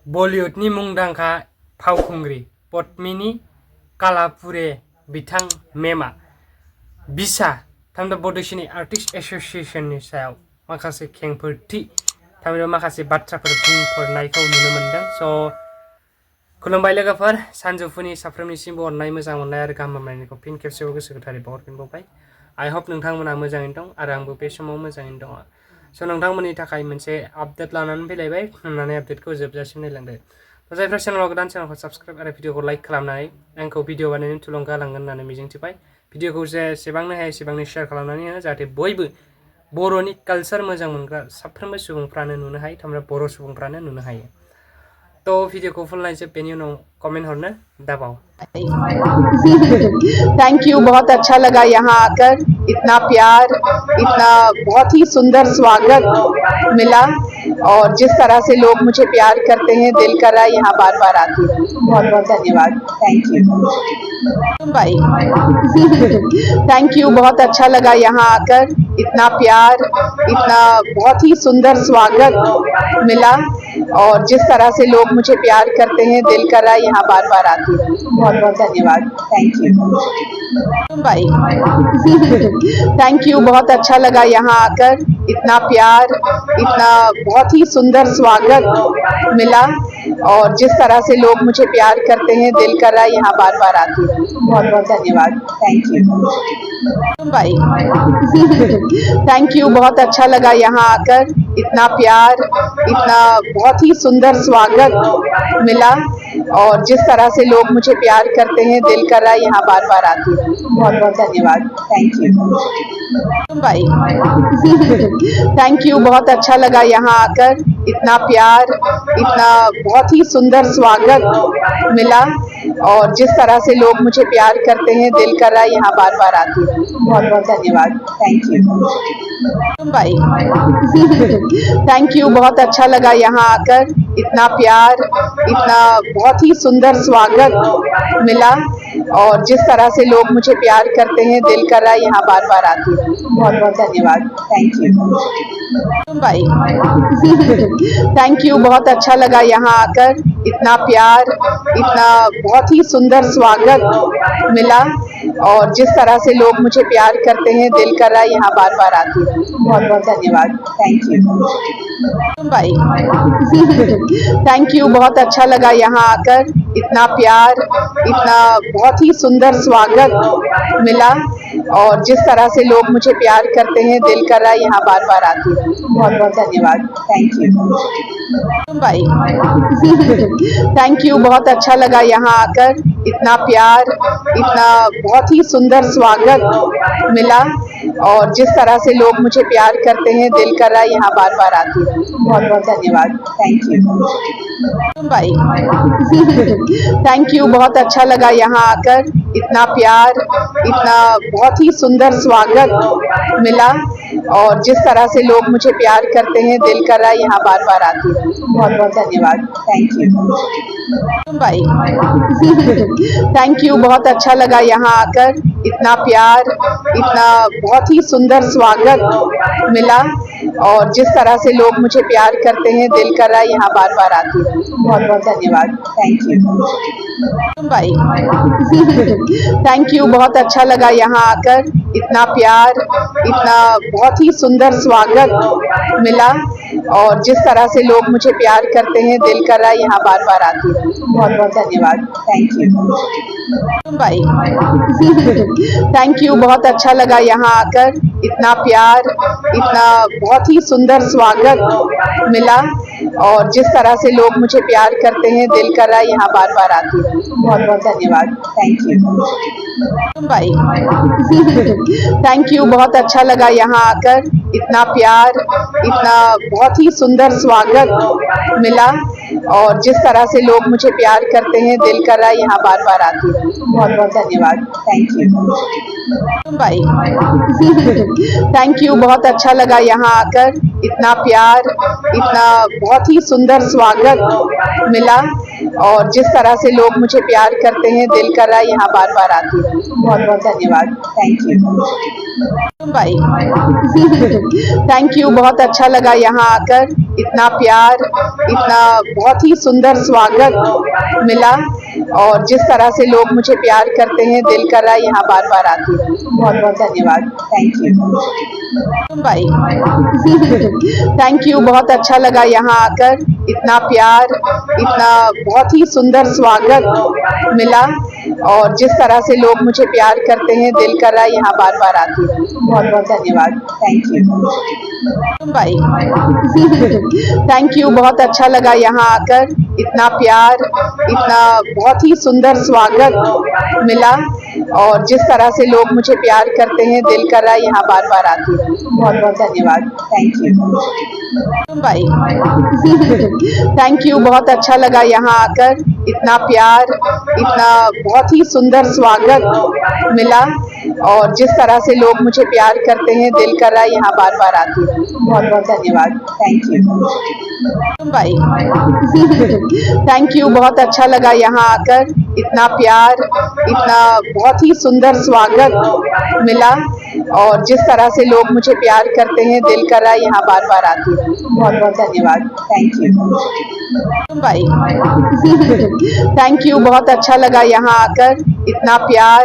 बलिउडनि मुंदांखा फावखुंग्रि पद्मिनी कालापुरे बिथां मेमआ बिसा थामहिनबा बड'इस्रानि आर्टिस्ट एस'सिएशननि सायाव माखासे खेंफोरथि थामहिनबा माखासे बाथ्राफोर बुंफोरनायखौ नुनो मोनदों। खुलुमबाय लोगोफोर, सानजौफुनि साफ्रोमनिसिमबो अननाय, मोजां मोननाय आरो गाहाम हामलायनायखौ फिन खेबसेबाव गोसो गोथारै बावहरफिनबावबाय। आइ होप नोंथांमोना मोजाङैनो दं आरो आंबो बे समाव मोजाङैनो दङ। नोंथांमोननि थाखाय मोनसे आपडेट लानानै फैलायबाय। होननानै आपडेटखौ जोबजासिम नायलांदो। जायफ्रा चेनेलाव गोदान, चेनेलखौ साबस्क्राइब आरो भिडिअखौ लाइक खालामनानै आंखौ भिडिअ बानायनो थुलुंगा होलांगोन होननानै मिजिंथिबाय। भिडिअखौ जेसेबांनो हायो एसेबांनो शेयार खालामनानै हो, जाहाथे बयबो बर'नि कालचार मोजां मोनग्रा साफ्रोमबो सुबुंफ्रानो नुनो हायो, थामहिनबा बर' सुबुंफ्रानो नुनो हायो। तो वीडियो को फुल नायजोब, बेनि उनाव कमेंट हरनो दाबाव। थैंक यू, बहुत अच्छा लगा यहाँ आकर, इतना प्यार, इतना बहुत ही सुंदर स्वागत मिला और जिस तरह से लोग मुझे प्यार करते हैं, दिल कर रहा है यहाँ बार बार आती हूँ। बहुत बहुत धन्यवाद। थैंक यू भाई। थैंक यू, बहुत अच्छा लगा यहाँ आकर, इतना प्यार, इतना बहुत ही सुंदर स्वागत मिला और जिस तरह से लोग मुझे प्यार करते हैं, दिल कर रहा है यहाँ बार बार आती हूँ। बहुत बहुत धन्यवाद। थैंक यू भाई। थैंक यू, बहुत अच्छा लगा यहाँ आकर, इतना प्यार, इतना बहुत ही सुंदर स्वागत मिला और जिस तरह से लोग मुझे प्यार करते हैं, दिल कर रहा है यहाँ बार बार आती हूँ। बहुत बहुत धन्यवाद। थैंक यू भाई। थैंक यू, बहुत अच्छा लगा यहाँ आकर, इतना प्यार, इतना बहुत ही सुंदर स्वागत मिला और जिस तरह से लोग मुझे प्यार करते हैं, दिल कर रहा है यहाँ बार बार आती हूँ। बहुत बहुत धन्यवाद। थैंक यू भाई। थैंक यू, बहुत अच्छा लगा यहाँ आकर, इतना प्यार, इतना बहुत ही सुंदर स्वागत मिला और जिस तरह से लोग मुझे प्यार करते हैं, दिल कर रहा है यहाँ बार बार आती हूँ। बहुत बहुत धन्यवाद। थैंक यू भाई। थैंक यू, बहुत अच्छा लगा यहाँ आकर, इतना प्यार, इतना बहुत ही सुंदर स्वागत मिला और जिस तरह से लोग मुझे प्यार करते हैं, दिल कर रहा है यहाँ बार बार आती हूँ। बहुत बहुत धन्यवाद। थैंक यू भाई। थैंक यू, बहुत अच्छा लगा यहाँ आकर, इतना प्यार, इतना बहुत ही सुंदर स्वागत मिला और जिस तरह से लोग मुझे प्यार करते हैं, दिल कर रहा है यहाँ बार बार आती हूँ। बहुत बहुत धन्यवाद। थैंक यू भाई। थैंक यू, बहुत अच्छा लगा यहाँ आकर, इतना प्यार, इतना बहुत ही सुंदर स्वागत मिला और जिस तरह से लोग मुझे प्यार करते हैं, दिल कर रहा है यहाँ बार बार आती हूँ। बहुत बहुत धन्यवाद। थैंक यू भाई। थैंक यू, बहुत अच्छा लगा यहाँ आकर, इतना प्यार, इतना बहुत ही सुंदर स्वागत मिला और जिस तरह से लोग मुझे प्यार करते हैं, दिल कर रहा है यहाँ बार बार आती हूँ। बहुत बहुत धन्यवाद। थैंक यू भाई। थैंक यू, बहुत अच्छा लगा यहाँ आकर, इतना प्यार, इतना बहुत ही सुंदर स्वागत मिला और जिस तरह से लोग मुझे प्यार करते हैं, दिल कर रहा है यहाँ बार बार आती हूँ। बहुत बहुत धन्यवाद। थैंक यू भाई। थैंक यू, बहुत अच्छा लगा यहाँ आकर, इतना प्यार, इतना बहुत ही सुंदर स्वागत मिला और जिस तरह से लोग मुझे प्यार करते हैं, दिल कर रहा है यहाँ बार बार आती हूँ। बहुत बहुत धन्यवाद। थैंक यू भाई। थैंक यू, बहुत अच्छा लगा यहाँ आकर, इतना प्यार, इतना बहुत ही सुंदर स्वागत मिला और जिस तरह से लोग मुझे प्यार करते हैं, दिल कर रहा है यहाँ बार बार आती हूँ। बहुत बहुत धन्यवाद। थैंक यू भाई। थैंक यू, बहुत अच्छा लगा यहाँ आकर, इतना प्यार, इतना बहुत ही सुंदर स्वागत मिला और जिस तरह से लोग मुझे प्यार करते हैं, दिल कर रहा है यहाँ बार बार आती हूँ। बहुत बहुत धन्यवाद। थैंक यू भाई। थैंक यू, बहुत अच्छा लगा यहाँ आकर, इतना प्यार, इतना बहुत ही सुंदर स्वागत मिला और जिस तरह से लोग मुझे प्यार करते हैं, दिल कर रहा है यहाँ बार बार आती हूँ। बहुत बहुत धन्यवाद। थैंक यू भाई। थैंक यू, बहुत अच्छा लगा यहाँ आकर, इतना प्यार, इतना बहुत ही सुंदर स्वागत मिला और जिस तरह से लोग मुझे प्यार करते हैं, दिल कर रहा है यहाँ बार बार आती हूँ। बहुत बहुत धन्यवाद। Thank you Mumbai. Thank you, बहुत अच्छा लगा यहाँ आकर, इतना प्यार, इतना बहुत ही सुंदर स्वागत मिला और जिस तरह से लोग मुझे प्यार करते हैं, दिल कर रहा है यहाँ बार बार आती हूँ। बहुत बहुत धन्यवाद। Thank you. Mumbai. Thank you, बहुत अच्छा लगा यहाँ आकर, इतना प्यार, इतना बहुत ही सुंदर स्वागत मिला और जिस तरह से लोग मुझे प्यार करते हैं, दिल कर रहा है यहाँ बार बार आती हूँ। बहुत बहुत धन्यवाद। Thank you. Mumbai. Thank you, बहुत अच्छा लगा यहाँ आकर, इतना प्यार, इतना बहुत ही सुंदर स्वागत मिला और जिस तरह से लोग मुझे प्यार करते हैं, दिल कर रहा है यहाँ बार बार आती हूँ। बहुत बहुत धन्यवाद। Thank you. Mumbai. Thank you, बहुत अच्छा लगा यहाँ आकर, इतना प्यार, इतना बहुत ही सुंदर स्वागत मिला और जिस तरह से लोग मुझे प्यार करते हैं, दिल कर रहा है यहाँ बार बार आती हूँ। बहुत बहुत धन्यवाद। Thank you. Mumbai. Thank you, बहुत अच्छा लगा यहाँ आकर, इतना प्यार, इतना बहुत ही सुंदर स्वागत मिला और जिस तरह से लोग मुझे प्यार करते हैं, दिल कर रहा है यहाँ बार बार आती हूँ। बहुत बहुत धन्यवाद। Thank you. Mumbai. Thank you, बहुत अच्छा लगा यहाँ आकर, इतना प्यार,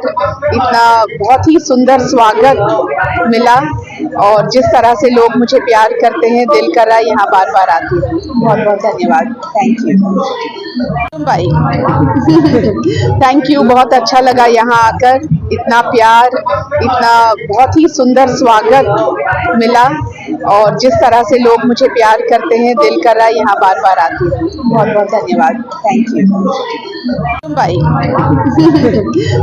इतना बहुत ही सुंदर स्वागत मिला और जिस तरह से लोग मुझे प्यार करते हैं, दिल कर रहा है यहाँ बार बार आती हूँ। बहुत बहुत धन्यवाद। Thank you. Mumbai. Thank you, बहुत अच्छा लगा यहाँ आकर, इतना प्यार, इतना बहुत ही सुंदर स्वागत मिला और जिस तरह से लोग मुझे प्यार करते हैं, दिल कर रहा है यहाँ बार बार आती हूँ। बहुत बहुत धन्यवाद। Thank you. Mumbai.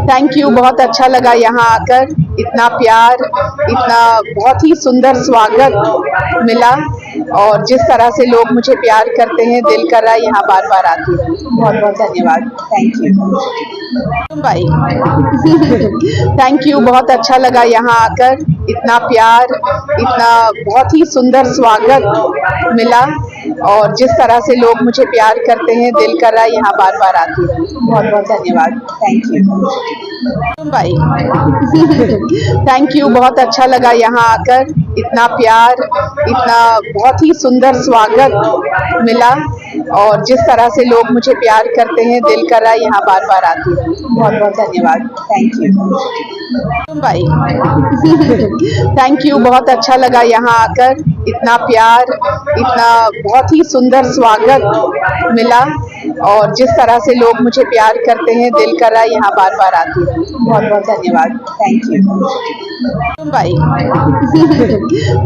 Thank you, बहुत अच्छा लगा यहाँ आकर, इतना प्यार, इतना बहुत ही सुंदर स्वागत मिला और जिस तरह से लोग मुझे प्यार करते हैं, दिल कर रहा है यहाँ बार बार आती हूँ। बहुत बहुत धन्यवाद। Thank you. Mumbai. Thank you, बहुत अच्छा लगा यहाँ आकर, इतना प्यार, इतना बहुत ही सुंदर स्वागत मिला और जिस तरह से लोग मुझे प्यार करते हैं, दिल कर रहा है यहाँ बार बार आती हूँ। बहुत बहुत धन्यवाद। Thank you. Mumbai. Thank you, बहुत अच्छा लगा यहाँ आकर, इतना प्यार, इतना बहुत ही सुंदर स्वागत मिला और जिस तरह से लोग मुझे प्यार करते हैं, दिल कर रहा है यहाँ बार बार आती हूँ। बहुत बहुत धन्यवाद। Thank you. Mumbai. Thank you, बहुत अच्छा लगा यहाँ आकर, इतना प्यार, इतना बहुत ही सुंदर स्वागत मिला और जिस तरह से लोग मुझे प्यार करते हैं, दिल कर रहा है यहाँ बार बार आती हूँ। बहुत बहुत धन्यवाद। Thank you. Mumbai.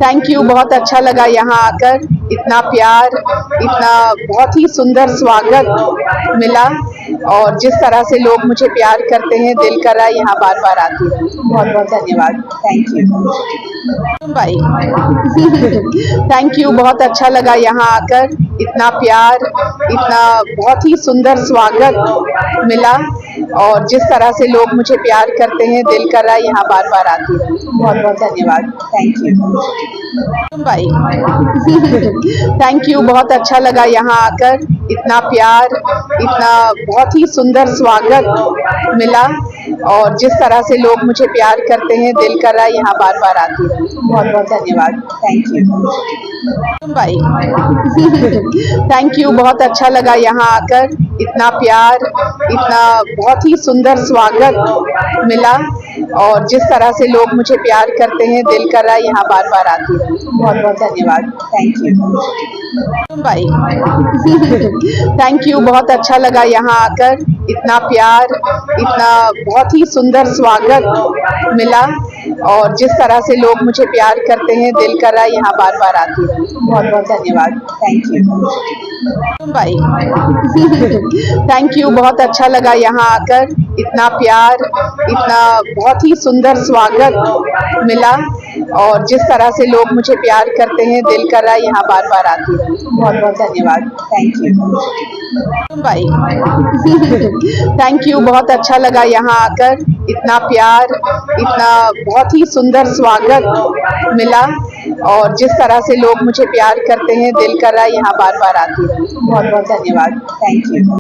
Thank you, बहुत अच्छा लगा यहाँ आकर, इतना प्यार, इतना बहुत ही सुंदर स्वागत मिला और जिस तरह से लोग मुझे प्यार करते हैं, दिल कर रहा है यहाँ बार बार आती हूँ। बहुत बहुत धन्यवाद। Thank you. Mumbai. Thank you, बहुत अच्छा लगा यहाँ आकर, इतना प्यार, इतना बहुत ही सुंदर स्वागत मिला और जिस तरह से लोग मुझे प्यार करते हैं, दिल कर रहा है यहाँ बार बार आती हूँ। बहुत बहुत धन्यवाद। Thank you. Mumbai. Thank you, बहुत अच्छा लगा यहाँ आकर, इतना प्यार, इतना बहुत ही सुंदर स्वागत मिला और जिस तरह से लोग मुझे प्यार करते हैं, दिल कर रहा है यहाँ बार बार आती हूँ। बहुत बहुत धन्यवाद। Thank you. Mumbai. Thank you, बहुत अच्छा लगा यहाँ आकर, इतना प्यार, इतना बहुत ही सुंदर स्वागत मिला और जिस तरह से लोग मुझे प्यार करते हैं, दिल कर रहा है यहाँ बार बार आती हूँ। बहुत बहुत धन्यवाद। Thank you. Mumbai. Thank you, बहुत अच्छा लगा यहाँ आकर, इतना प्यार, इतना बहुत ही सुंदर स्वागत मिला और जिस तरह से लोग मुझे प्यार करते हैं, दिल कर रहा है यहाँ बार बार आती हूँ। बहुत बहुत धन्यवाद। Thank you. Mumbai. Thank you, बहुत अच्छा लगा यहाँ आकर, इतना प्यार, इतना बहुत ही सुंदर स्वागत मिला और जिस तरह से लोग मुझे प्यार करते हैं, दिल कर रहा है यहाँ बार बार आती हूँ। बहुत बहुत धन्यवाद। Thank you. Mumbai. Thank you, बहुत अच्छा लगा यहाँ आकर, इतना प्यार, इतना बहुत ही सुंदर स्वागत मिला और जिस तरह से लोग मुझे प्यार करते हैं, दिल कर रहा है यहाँ बार बार आती हूँ। बहुत बहुत धन्यवाद। Thank you.